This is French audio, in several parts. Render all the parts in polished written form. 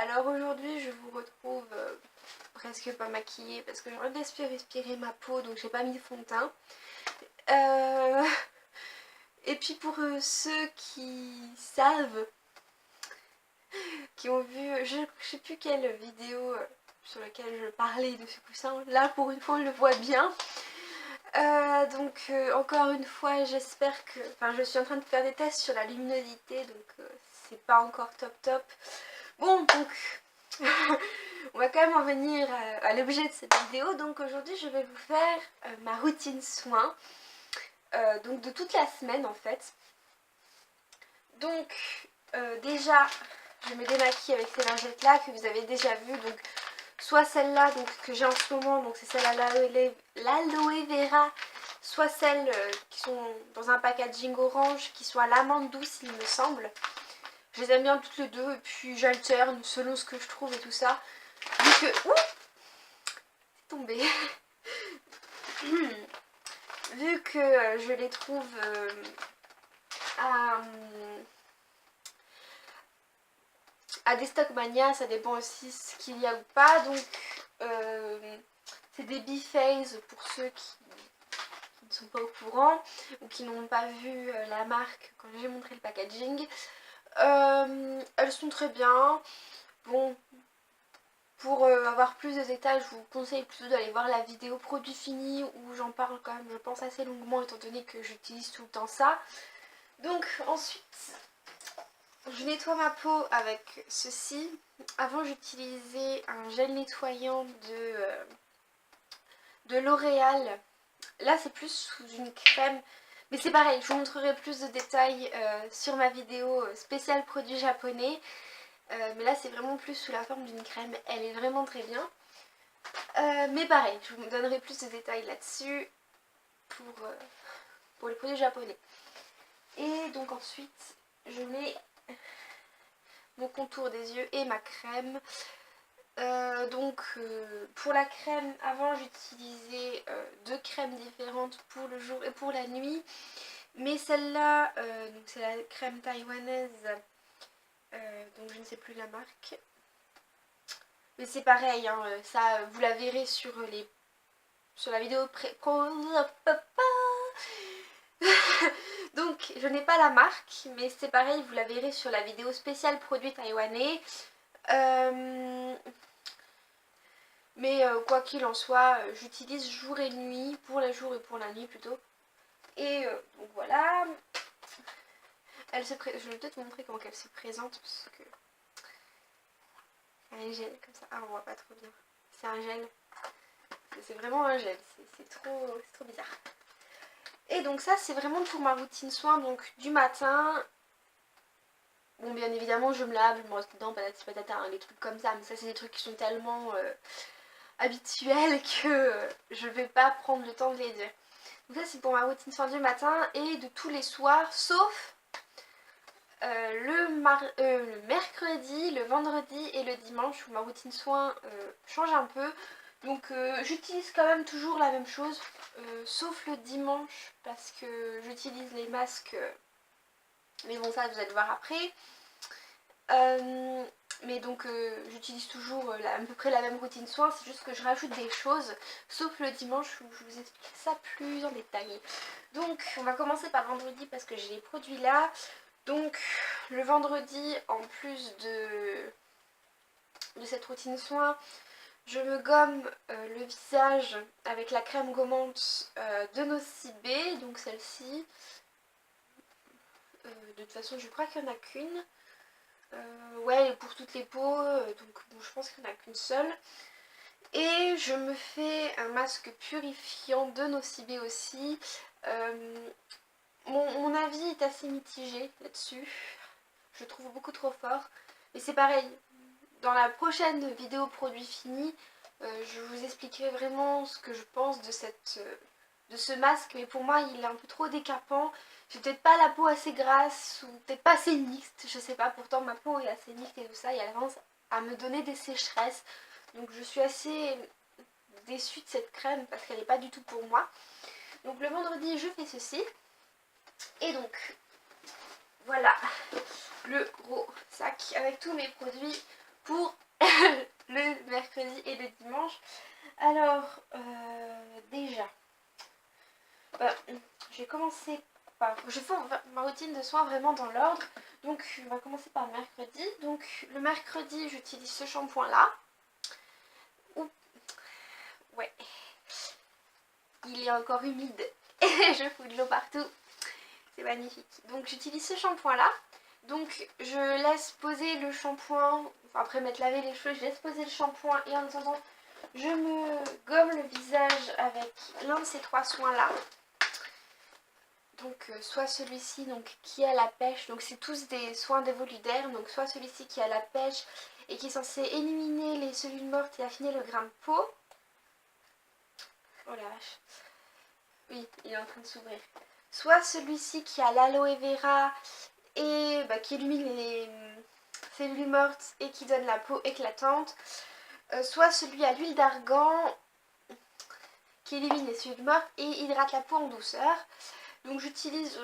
Alors aujourd'hui je vous retrouve presque pas maquillée parce que j'aurais respirer ma peau, donc j'ai pas mis de fond de teint. Et puis pour ceux qui savent, qui ont vu, je sais plus quelle vidéo sur laquelle je parlais de ce coussin, là pour une fois on le voit bien. Encore une fois j'espère que, enfin je suis en train de faire des tests sur la luminosité, donc c'est pas encore top. Bon, donc on va quand même en venir à l'objet de cette vidéo. Donc aujourd'hui je vais vous faire ma routine soin, donc de toute la semaine en fait. Donc déjà je me démaquille avec ces lingettes là que vous avez déjà vues, donc soit celle-là que j'ai en ce moment, donc c'est celle à l'aloe vera, soit celles qui sont dans un packaging orange qui sont à l'amande douce il me semble. Je les aime bien toutes les deux et puis j'alterne selon ce que je trouve et tout ça. Vu que... Ouh, c'est tombé. Vu que je les trouve à des Stockmania, ça dépend aussi ce qu'il y a ou pas. Donc c'est des Biphase pour ceux qui ne sont pas au courant ou qui n'ont pas vu la marque quand j'ai montré le packaging. Elles sont très bien. Bon, pour avoir plus de détails, je vous conseille plutôt d'aller voir la vidéo produit fini où j'en parle quand même, je pense, assez longuement étant donné que j'utilise tout le temps ça. Donc ensuite, je nettoie ma peau avec ceci. Avant, j'utilisais un gel nettoyant de L'Oréal. Là, c'est plus sous une crème. Mais c'est pareil, je vous montrerai plus de détails sur ma vidéo spéciale produit japonais. Mais là c'est vraiment plus sous la forme d'une crème, elle est vraiment très bien. Mais pareil, je vous donnerai plus de détails là-dessus pour les produits japonais. Et donc ensuite, je mets mon contour des yeux et ma crème. Pour la crème, avant j'utilisais deux crèmes différentes pour le jour et pour la nuit. Mais celle-là, c'est la crème taïwanaise, donc je ne sais plus la marque. Mais c'est pareil, hein, ça vous la verrez sur la vidéo Donc je n'ai pas la marque, mais c'est pareil, vous la verrez sur la vidéo spéciale produit taïwanais. Mais quoi qu'il en soit, j'utilise jour et nuit, pour le jour et pour la nuit plutôt. Et donc voilà. Je vais peut-être vous montrer comment elle se présente parce que c'est un gel comme ça. Ah, on voit pas trop bien. C'est un gel. C'est vraiment un gel. C'est trop bizarre. Et donc ça, c'est vraiment pour ma routine soin. Donc du matin. Bon, bien évidemment, je me lave, je me brosse les dents, patati patata, hein, les trucs comme ça. Mais ça, c'est des trucs qui sont tellement habituels que je vais pas prendre le temps de les dire. Donc ça, c'est pour ma routine soin du matin et de tous les soirs, sauf le mercredi, le vendredi et le dimanche où ma routine soin change un peu. Donc j'utilise quand même toujours la même chose, sauf le dimanche parce que j'utilise les masques, mais bon ça vous allez voir après. Mais donc j'utilise toujours à peu près la même routine soin, c'est juste que je rajoute des choses, sauf le dimanche où je vous explique ça plus en détail. Donc on va commencer par le vendredi parce que j'ai les produits là. Donc le vendredi, en plus de cette routine soin, je me gomme le visage avec la crème gommante de Nocibé, donc celle-ci. De toute façon je crois qu'il n'y en a qu'une. Ouais, pour toutes les peaux, donc bon, je pense qu'il n'y en a qu'une seule. Et je me fais un masque purifiant de Nocibé aussi. Mon avis est assez mitigé là-dessus. Je le trouve beaucoup trop fort. Mais c'est pareil, dans la prochaine vidéo produit fini, je vous expliquerai vraiment ce que je pense de ce masque. Mais pour moi, il est un peu trop décapant. J'ai peut-être pas la peau assez grasse ou peut-être pas assez mixte, je sais pas. Pourtant, ma peau est assez mixte et tout ça. Et elle avance à me donner des sécheresses. Donc je suis assez déçue de cette crème parce qu'elle n'est pas du tout pour moi. Donc le vendredi, je fais ceci. Et donc, voilà le gros sac avec tous mes produits pour le mercredi et le dimanche. Alors, déjà, je vais commencer par... Je fais ma routine de soins vraiment dans l'ordre. Donc, on va commencer par le mercredi. Donc, le mercredi, j'utilise ce shampoing-là. Ouais, il est encore humide et je fous de l'eau partout. C'est magnifique. Donc, j'utilise ce shampoing-là. Donc, je laisse poser le shampoing. Enfin, après m'être lavé les cheveux, je laisse poser le shampoing et en attendant, je me gomme le visage avec l'un de ces 3 soins-là. Donc soit celui-ci qui a la pêche, donc c'est tous des soins dévoludaires, donc soit celui-ci qui a la pêche et qui est censé éliminer les cellules mortes et affiner le grain de peau. Oh la vache. Oui, il est en train de s'ouvrir. Soit celui-ci qui a l'aloe vera et qui élimine les cellules mortes et qui donne la peau éclatante. Soit celui à l'huile d'argan qui élimine les cellules mortes et hydrate la peau en douceur. Donc j'utilise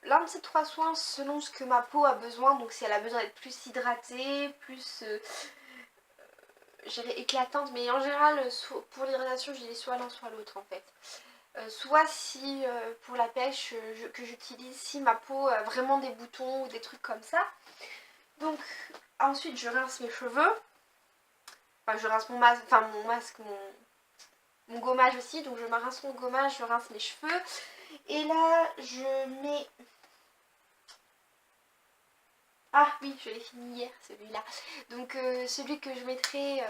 l'un de ces 3 soins selon ce que ma peau a besoin. Donc si elle a besoin d'être plus hydratée, plus éclatante. Mais en général, pour l'hydratation, je dis soit l'un soit l'autre en fait. Soit si pour la pêche que j'utilise si ma peau a vraiment des boutons ou des trucs comme ça. Donc ensuite je rince mes cheveux. Enfin je rince mon masque, mon gommage aussi. Donc je me rince mon gommage, je rince mes cheveux. Et là, je mets... Ah oui, je l'ai fini hier, celui-là. Donc celui que je mettrai,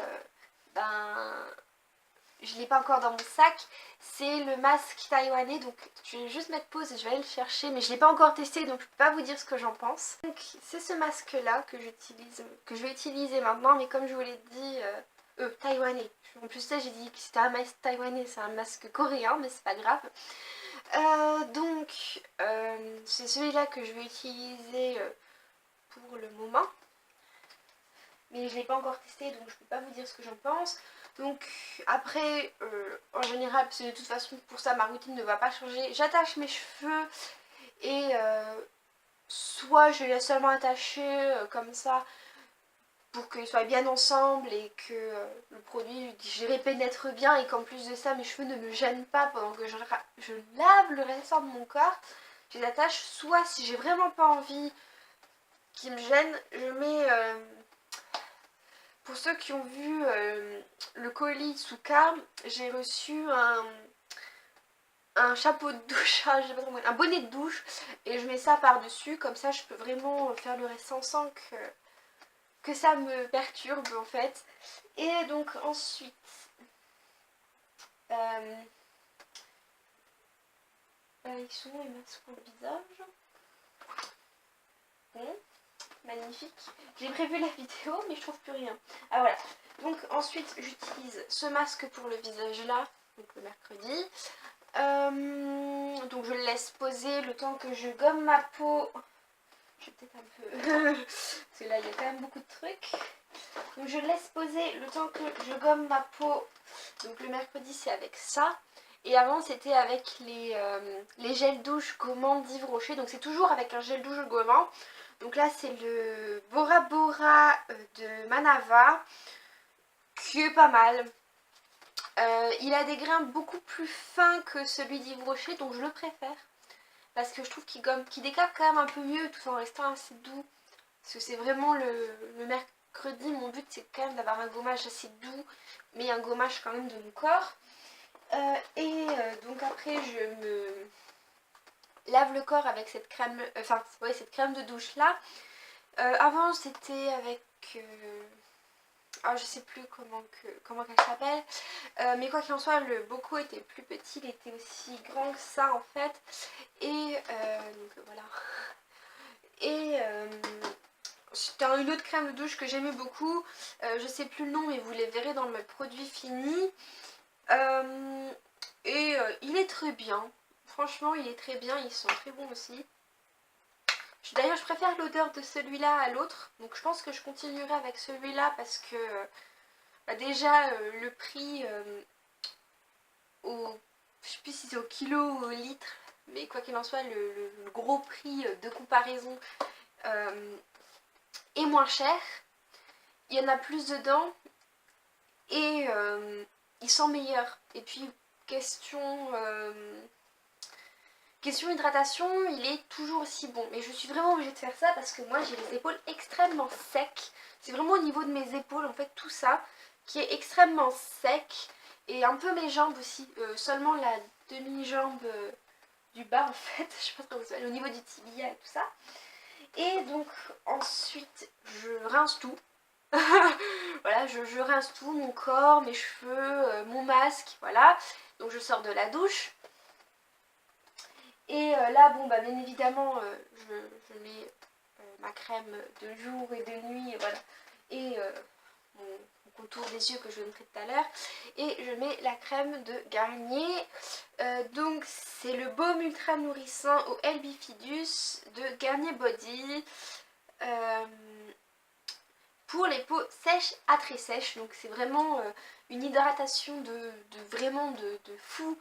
je ne l'ai pas encore dans mon sac. C'est le masque taïwanais. Donc je vais juste mettre pause et je vais aller le chercher. Mais je ne l'ai pas encore testé, donc je ne peux pas vous dire ce que j'en pense. Donc c'est ce masque-là que je vais utiliser maintenant. Mais comme je vous l'ai dit, taïwanais. En plus là, j'ai dit que c'était un masque taïwanais, c'est un masque coréen, mais c'est pas grave. C'est celui-là que je vais utiliser pour le moment. Mais je ne l'ai pas encore testé, donc je ne peux pas vous dire ce que j'en pense. Donc après, en général, parce que de toute façon pour ça ma routine ne va pas changer, j'attache mes cheveux et soit je les laisse seulement attachés comme ça pour qu'ils soient bien ensemble et que le produit, je les pénètre bien et qu'en plus de ça mes cheveux ne me gênent pas pendant que je lave le restant de mon corps. Je les attache, soit si j'ai vraiment pas envie qu'ils me gênent, je mets... pour ceux qui ont vu le colis Souka, j'ai reçu un chapeau de douche, un bonnet de douche et je mets ça par-dessus, comme ça je peux vraiment faire le restant sans que ça me perturbe en fait. Et donc ensuite ils sont les masques pour le visage. Bon, magnifique. J'ai prévu la vidéo mais je trouve plus rien. Ah voilà. Donc ensuite j'utilise ce masque pour le visage là, donc le mercredi. Donc je le laisse poser le temps que je gomme ma peau. Je vais peut-être un peu... parce que là il y a quand même beaucoup de trucs. Donc je laisse poser le temps que je gomme ma peau. Donc le mercredi c'est avec ça. Et avant c'était avec les gels douche gommants d'Yves Rocher. Donc c'est toujours avec un gel douche gommant. Donc là c'est le Bora Bora de Manava. Qui est pas mal. Il a des grains beaucoup plus fins que celui d'Yves Rocher. Donc je le préfère. Parce que je trouve qu'il décape quand même un peu mieux tout en restant assez doux. Parce que c'est vraiment le mercredi, mon but c'est quand même d'avoir un gommage assez doux, mais un gommage quand même de mon corps. Donc après je me lave le corps avec cette crème, cette crème de douche là. Avant c'était avec... je sais plus comment elle s'appelle, mais quoi qu'il en soit, le Bocaux était plus petit, il était aussi grand que ça en fait, et donc voilà. Et c'était une autre crème de douche que j'aimais beaucoup, je sais plus le nom mais vous les verrez dans mes produits finis. Il est très bien, franchement il est très bien, ils sont très bons aussi. D'ailleurs je préfère l'odeur de celui-là à l'autre, donc je pense que je continuerai avec celui-là parce que déjà le prix je sais plus si c'est au kilo ou au litre, mais quoi qu'il en soit le gros prix de comparaison est moins cher. il y en a plus dedans et il sent meilleur. Et puis question hydratation, il est toujours aussi bon. Mais je suis vraiment obligée de faire ça parce que moi j'ai les épaules extrêmement secs. C'est vraiment au niveau de mes épaules en fait tout ça qui est extrêmement sec. Et un peu mes jambes aussi, seulement la demi-jambe du bas en fait, je sais pas trop comment au niveau du tibia et tout ça. Et donc ensuite je rince tout. Voilà, je rince tout, mon corps, mes cheveux, mon masque, voilà. Donc je sors de la douche. Et là, bon, bah bien évidemment, je mets ma crème de jour et de nuit, voilà. Et mon contour des yeux que je vous montrerai tout à l'heure. Et je mets la crème de Garnier. Donc c'est le baume ultra nourrissant au L Bifidus de Garnier Body. Pour les peaux sèches à très sèches. Donc c'est vraiment une hydratation vraiment de fou.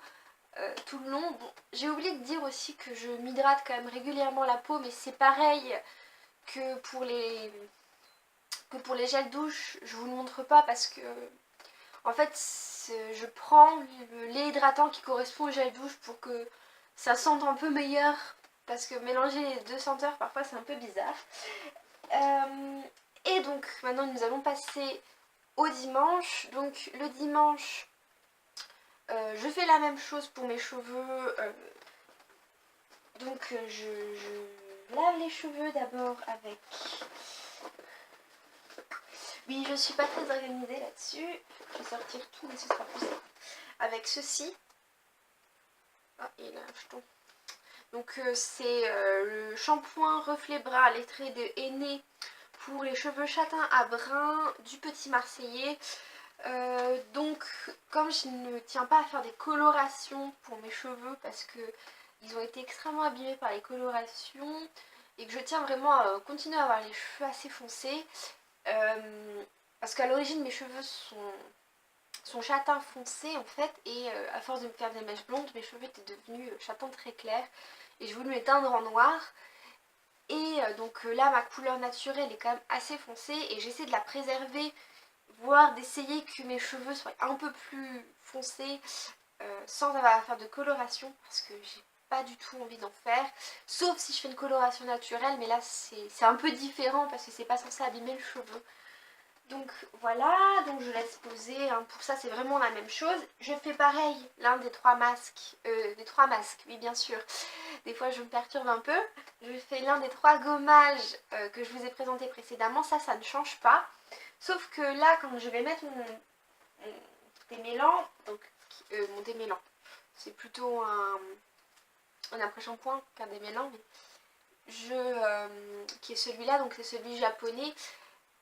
Tout le long. Bon, j'ai oublié de dire aussi que je m'hydrate quand même régulièrement la peau, mais c'est pareil que pour les gels douche. Je vous le montre pas parce que en fait je prends le lait hydratant qui correspond au gel douche pour que ça sente un peu meilleur, parce que mélanger les deux senteurs parfois c'est un peu bizarre. Et donc maintenant nous allons passer au dimanche. Donc le dimanche je fais la même chose pour mes cheveux. Donc je lave les cheveux d'abord avec... Oui, je suis pas très organisée là-dessus. Je vais sortir tout, mais ce sera plus simple. Avec ceci. Ah, il a un jeton. Donc c'est le shampoing reflet bras lettré de Henné pour les cheveux châtains à brun du Petit Marseillais. Donc comme je ne tiens pas à faire des colorations pour mes cheveux parce que ils ont été extrêmement abîmés par les colorations et que je tiens vraiment à continuer à avoir les cheveux assez foncés, parce qu'à l'origine mes cheveux sont châtains foncés en fait, et à force de me faire des mèches blondes, mes cheveux étaient devenus châtains très clairs et je voulais les teindre en noir. Et donc là ma couleur naturelle est quand même assez foncée et j'essaie de la préserver, voire d'essayer que mes cheveux soient un peu plus foncés sans avoir à faire de coloration, parce que j'ai pas du tout envie d'en faire, sauf si je fais une coloration naturelle, mais là c'est un peu différent parce que c'est pas censé abîmer le cheveu. Donc voilà, donc je laisse poser, hein. Pour ça c'est vraiment la même chose. Je fais pareil, l'un des trois masques, oui bien sûr, des fois je me perturbe un peu. Je fais l'un des trois gommages que je vous ai présenté précédemment, ça ne change pas. Sauf que là, quand je vais mettre mon démêlant, donc mon démêlant, c'est plutôt un après-shampoing qu'un démêlant, mais qui est celui-là, donc c'est celui japonais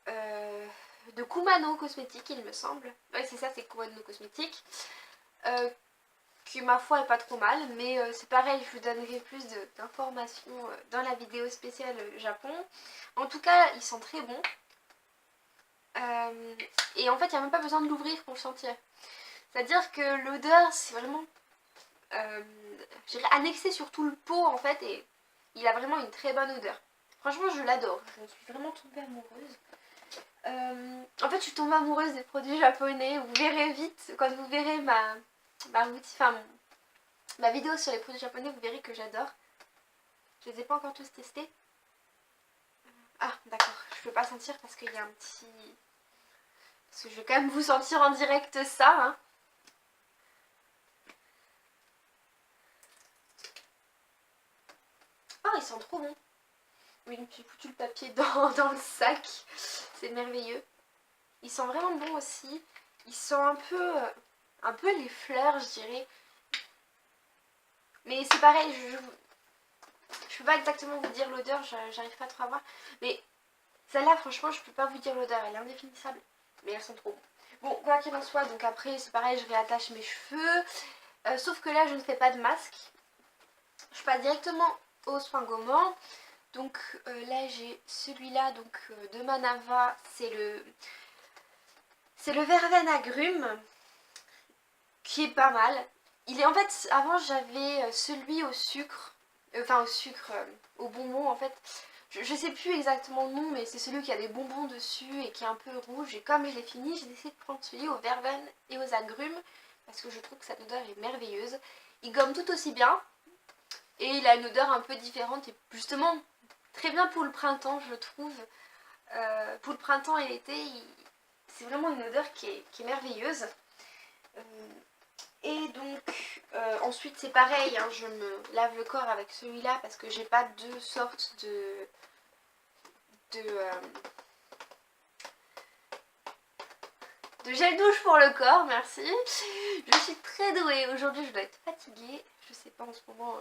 de Kumano Cosmétique, il me semble. Ouais, c'est ça, c'est Kumano Cosmétique. Qui ma foi est pas trop mal, mais c'est pareil, je vous donnerai plus d'informations dans la vidéo spéciale Japon. En tout cas, ils sont très bons. Et en fait, il n'y a même pas besoin de l'ouvrir pour le sentir. C'est-à-dire que l'odeur, c'est vraiment annexé sur tout le pot en fait, et il a vraiment une très bonne odeur. Franchement, je l'adore. Je suis vraiment tombée amoureuse. En fait, je suis tombée amoureuse des produits japonais. Vous verrez vite, quand vous verrez ma vidéo sur les produits japonais, vous verrez que j'adore. Je les ai pas encore tous testés. Ah, d'accord. Je peux pas sentir parce qu'il y a un petit... Parce que je vais quand même vous sentir en direct ça, hein. Oh, ils sont trop bons. Oui, j'ai foutu le papier dans le sac. C'est merveilleux. Ils sont vraiment bons aussi. Ils sont un peu les fleurs, je dirais. Mais c'est pareil, je peux pas exactement vous dire l'odeur, j'arrive pas trop à voir. Mais celle-là, franchement, je peux pas vous dire l'odeur, elle est indéfinissable. Mais elles sont trop bonnes. Bon, quoi qu'il en soit, donc après, c'est pareil, je réattache mes cheveux. Sauf que là, je ne fais pas de masque. Je passe directement au soin gommant. Donc là, j'ai celui-là de Manava, c'est le verveine agrumes, qui est pas mal. Il est en fait, avant j'avais celui au sucre, au bonbon en fait. je sais plus exactement le nom, mais c'est celui qui a des bonbons dessus et qui est un peu rouge. Et comme je l'ai fini, j'ai décidé de prendre celui aux verveines et aux agrumes parce que je trouve que cette odeur est merveilleuse. Il gomme tout aussi bien et il a une odeur un peu différente et justement très bien pour le printemps, je trouve. Pour le printemps et l'été, c'est vraiment une odeur qui est merveilleuse. Et donc ensuite c'est pareil, hein, je me lave le corps avec celui-là parce que j'ai pas deux sortes de gel douche pour le corps, merci. Je suis très douée, aujourd'hui je dois être fatiguée, je sais pas en ce moment,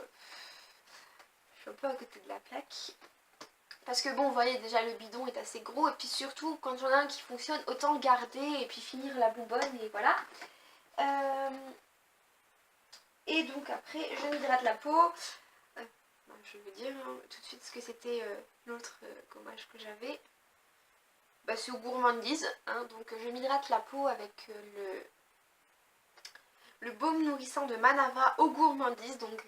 je suis un peu à côté de la plaque. Parce que bon, vous voyez déjà le bidon est assez gros et puis surtout quand j'en ai un qui fonctionne, autant le garder et puis finir la bonbonne et voilà. Et donc après je m'hydrate la peau. Je vais dire hein, tout de suite ce que c'était l'autre gommage que j'avais. Bah, c'est aux gourmandises, hein, donc je m'hydrate la peau avec le baume nourrissant de Manava aux gourmandises, donc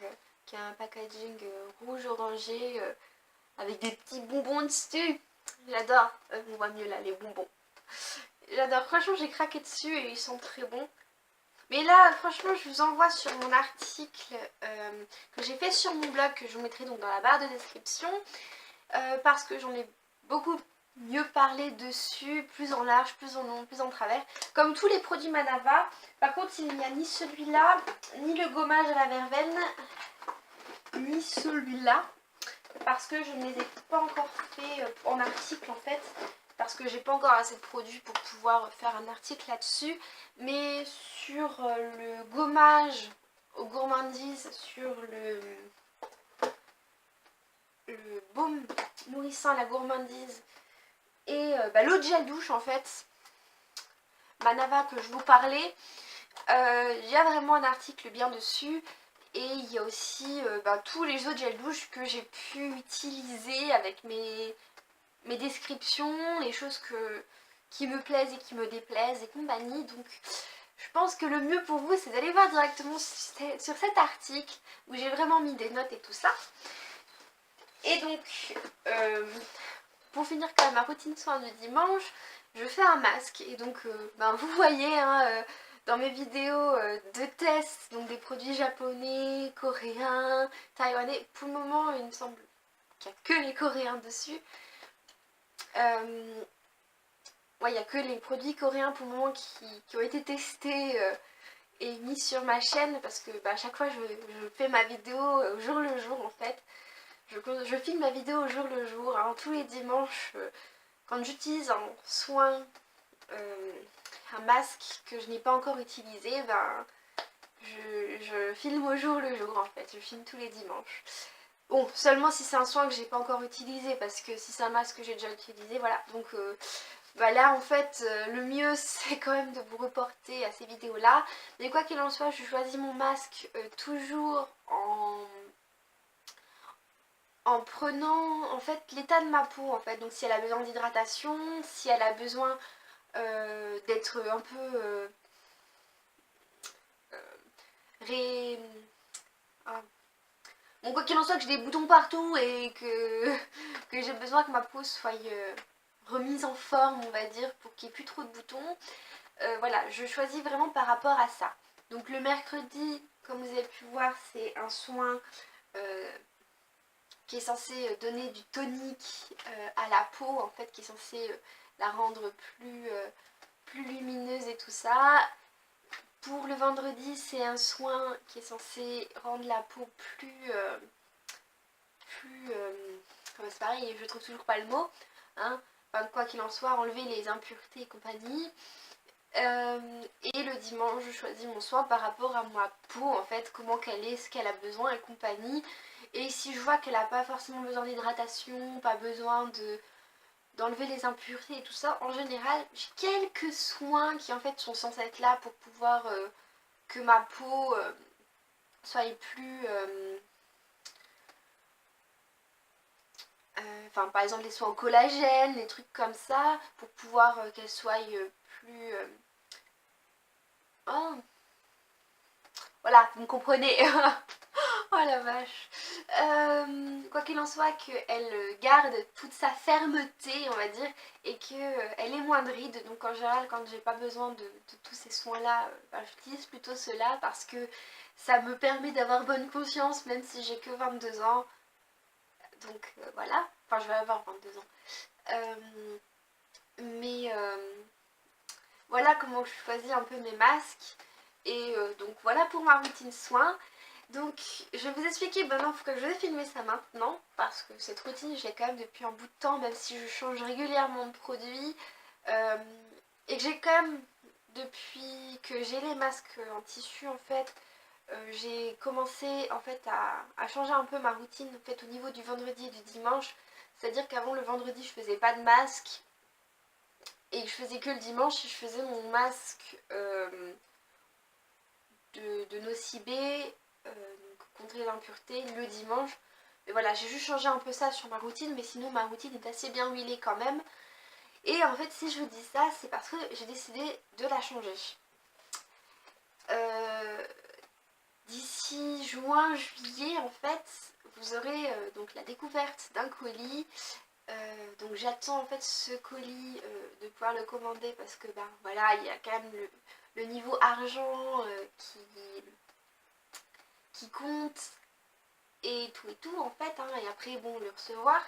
qui a un packaging rouge orangé avec des petits bonbons dessus. J'adore, on voit mieux là les bonbons. J'adore, franchement j'ai craqué dessus et ils sont très bons. Mais là franchement je vous envoie sur mon article que j'ai fait sur mon blog, que je vous mettrai donc dans la barre de description, parce que j'en ai beaucoup mieux parlé dessus, plus en large, plus en long, plus en travers, comme tous les produits Manava. Par contre il n'y a ni celui-là, ni le gommage à la verveine, ni celui-là, parce que je ne les ai pas encore fait en article en fait, parce que j'ai pas encore assez de produits pour pouvoir faire un article là-dessus. Mais sur le gommage aux gourmandises, sur le baume nourrissant à la gourmandise et l'eau de gel douche en fait, Manava que je vous parlais, il y a vraiment un article bien dessus. Et il y a aussi tous les eaux de gel douche que j'ai pu utiliser avec mes descriptions, les choses qui me plaisent et qui me déplaisent et compagnie. Donc je pense que le mieux pour vous c'est d'aller voir directement sur cet article où j'ai vraiment mis des notes et tout ça. Et donc pour finir quand même ma routine soin du dimanche, je fais un masque. Et donc vous voyez hein, dans mes vidéos de tests, donc des produits japonais, coréens, taïwanais, pour le moment il me semble qu'il n'y a que les coréens dessus. Il n'y a que les produits coréens pour le moment qui ont été testés et mis sur ma chaîne, parce que à chaque fois je fais ma vidéo au jour le jour en fait. Je filme ma vidéo au jour le jour, hein, tous les dimanches, quand j'utilise un soin, un masque que je n'ai pas encore utilisé, je filme au jour le jour en fait, je filme tous les dimanches. Bon, seulement si c'est un soin que j'ai pas encore utilisé, parce que si c'est un masque que j'ai déjà utilisé, voilà. Donc là en fait le mieux c'est quand même de vous reporter à ces vidéos là. Mais quoi qu'il en soit, je choisis mon masque toujours en prenant en fait l'état de ma peau en fait. Donc si elle a besoin d'hydratation, si elle a besoin d'être un peu ré... ah. Bon, quoi qu'il en soit, que j'ai des boutons partout et que j'ai besoin que ma peau soit remise en forme, on va dire, pour qu'il n'y ait plus trop de boutons. Voilà, je choisis vraiment par rapport à ça. Donc le mercredi, comme vous avez pu voir, c'est un soin qui est censé donner du tonique à la peau, en fait, qui est censé la rendre plus lumineuse et tout ça. Pour le vendredi, c'est un soin qui est censé rendre la peau plus c'est pareil, je trouve toujours pas le mot, hein. Quoi qu'il en soit, enlever les impuretés et compagnie. Et le dimanche, je choisis mon soin par rapport à ma peau, en fait, comment qu'elle est, ce qu'elle a besoin et compagnie. Et si je vois qu'elle n'a pas forcément besoin d'hydratation, pas besoin d'enlever les impuretés et tout ça, en général, j'ai quelques soins qui en fait sont censés être là pour pouvoir que ma peau soit plus... par exemple les soins au collagène, les trucs comme ça, pour pouvoir qu'elle soit plus... Oh. Voilà, vous me comprenez. Oh Oh la vache. Quoi qu'il en soit, qu'elle garde toute sa fermeté, on va dire, et qu'elle est moins ride. Donc en général, quand j'ai pas besoin de tous ces soins-là, ben, j'utilise plutôt cela parce que ça me permet d'avoir bonne conscience, même si j'ai que 22 ans. Donc voilà, enfin je vais avoir 22 ans. Mais voilà comment je choisis un peu mes masques. Et donc voilà pour ma routine soins. Donc je vais vous expliquer, maintenant il faut que je vais filmer ça maintenant. Parce que cette routine je l'ai quand même depuis un bout de temps, même si je change régulièrement de produit. Et que j'ai quand même, depuis que j'ai les masques en tissu en fait, j'ai commencé en fait à changer un peu ma routine en fait, au niveau du vendredi et du dimanche. C'est-à-dire qu'avant le vendredi je faisais pas de masque et que je faisais que le dimanche et je faisais mon masque de nocibé contre l'impureté le dimanche. Mais voilà, j'ai juste changé un peu ça sur ma routine, mais sinon ma routine est assez bien huilée quand même. Et en fait si je vous dis ça, c'est parce que j'ai décidé de la changer. D'ici juin, juillet, en fait, vous aurez donc la découverte d'un colis. Donc j'attends en fait ce colis de pouvoir le commander parce que ben voilà, il y a quand même le niveau argent qui compte et tout en fait, hein, et après bon le recevoir.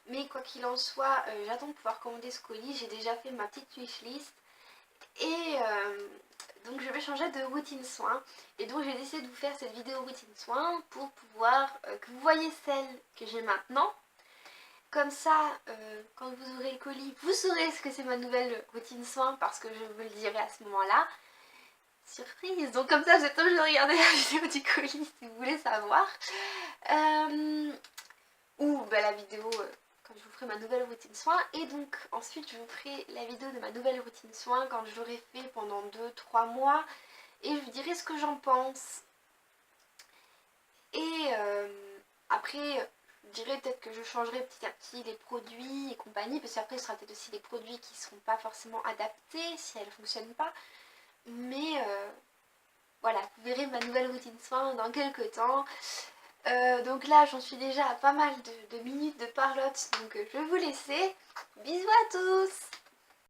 Mais quoi qu'il en soit, j'attends de pouvoir commander ce colis. J'ai déjà fait ma petite wishlist. Et donc je vais changer de routine soin. Et donc j'ai décidé de vous faire cette vidéo routine soin pour pouvoir que vous voyez celle que j'ai maintenant. Comme ça, quand vous aurez le colis, vous saurez ce que c'est ma nouvelle routine soin parce que je vous le dirai à ce moment-là. Surprise. Donc comme ça, vous êtes obligé de regarder la vidéo du colis si vous voulez savoir. Ou bah, la vidéo quand je vous ferai ma nouvelle routine soin. Et donc ensuite je vous ferai la vidéo de ma nouvelle routine soin quand je l'aurai fait pendant 2-3 mois. Et je vous dirai ce que j'en pense. Et après, je dirais peut-être que je changerai petit à petit les produits et compagnie. Parce qu'après, ce sera peut-être aussi des produits qui ne seront pas forcément adaptés si elles ne fonctionnent pas. Mais voilà, vous verrez ma nouvelle routine soin dans quelques temps. Donc là j'en suis déjà à pas mal de minutes de parlotte, donc je vais vous laisser. Bisous à tous!